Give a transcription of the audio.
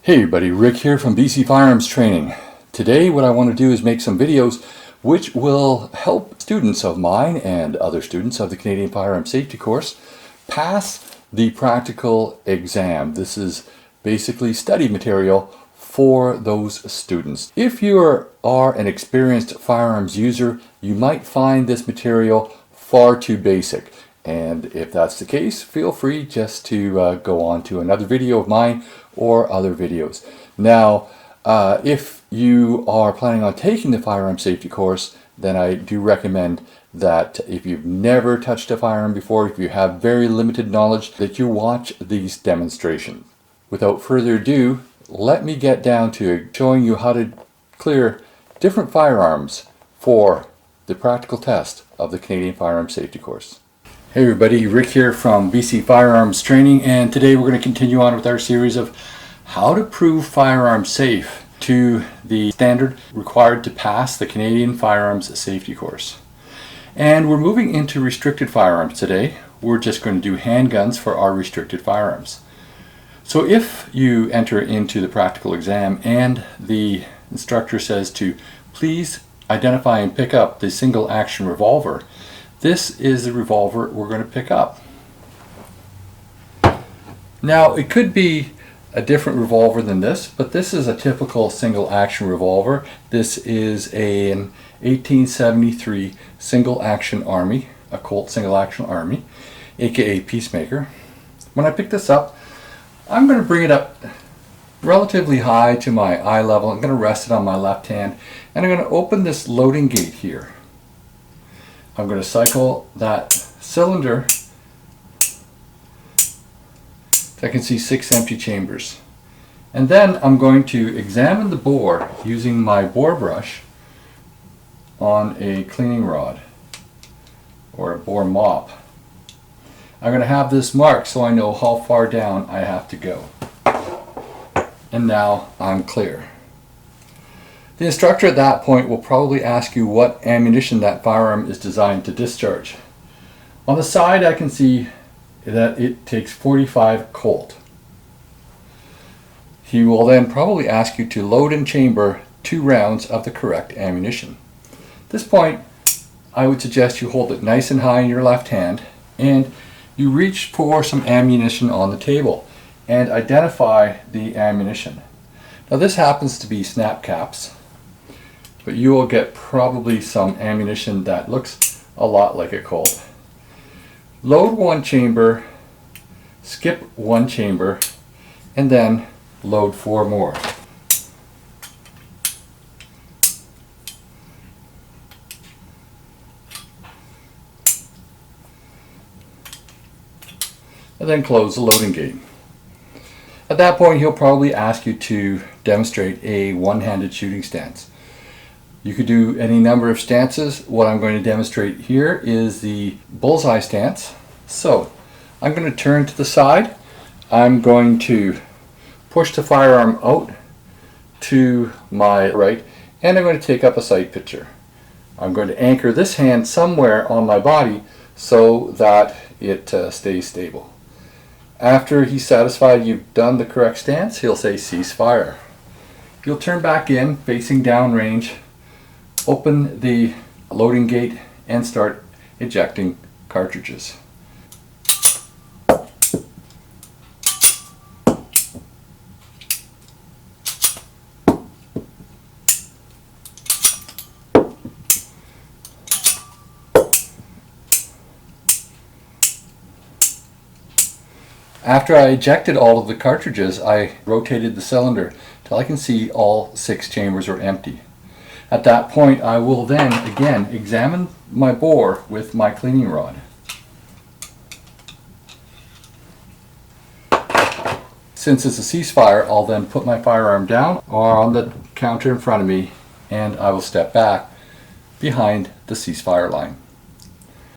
Hey everybody, Rick here from BC Firearms Training. Today what I want to do is make some videos which will help students of mine and other students of the Canadian Firearms Safety course pass the practical exam. This is basically study material for those students. If you are an experienced firearms user, you might find this material far too basic. And if that's the case, feel free just to go on to another video of mine or other videos. Now, if you are planning on taking the firearm safety course, then I do recommend that if you've never touched a firearm before, if you have very limited knowledge, that you watch these demonstrations. Without further ado, let me get down to showing you how to clear different firearms for the practical test of the Canadian Firearms Safety course. Hey everybody, Rick here from BC Firearms Training, and today we're going to continue on with our series of how to prove firearms safe to the standard required to pass the Canadian Firearms Safety course. And we're moving into restricted firearms today. We're just going to do handguns for our restricted firearms. So if you enter into the practical exam and the instructor says to please identify and pick up the single action revolver, this is the revolver we're going to pick up. Now it could be a different revolver than this, but this is a typical single action revolver. This is an 1873 single action Army, a Colt single action Army, aka Peacemaker. When I pick this up, I'm going to bring it up relatively high to my eye level. I'm going to rest it on my left hand, and I'm going to open this loading gate here. I'm going to cycle that cylinder. I can see 6 empty chambers. And then I'm going to examine the bore using my bore brush on a cleaning rod or a bore mop. I'm going to have this marked so I know how far down I have to go. And now I'm clear. The instructor at that point will probably ask you what ammunition that firearm is designed to discharge. On the side I can see that it takes 45 Colt. He will then probably ask you to load and chamber 2 rounds of the correct ammunition. At this point I would suggest you hold it nice and high in your left hand and you reach for some ammunition on the table and identify the ammunition. Now this happens to be snap caps, but you will get probably some ammunition that looks a lot like a Colt. Load 1 chamber, skip 1 chamber, and then load 4 more. And then close the loading gate. At that point he'll probably ask you to demonstrate a one-handed shooting stance. You could do any number of stances. What I'm going to demonstrate here is the bullseye stance. So I'm going to turn to the side. I'm going to push the firearm out to my right, and I'm going to take up a sight picture. I'm going to anchor this hand somewhere on my body so that it stays stable. After he's satisfied you've done the correct stance, he'll say cease fire. You'll turn back in facing downrange, open the loading gate, and start ejecting cartridges. After I ejected all of the cartridges, I rotated the cylinder till I can see all 6 chambers are empty. At that point I will then again examine my bore with my cleaning rod. Since it's a ceasefire, I'll then put my firearm down or on the counter in front of me, and I will step back behind the ceasefire line.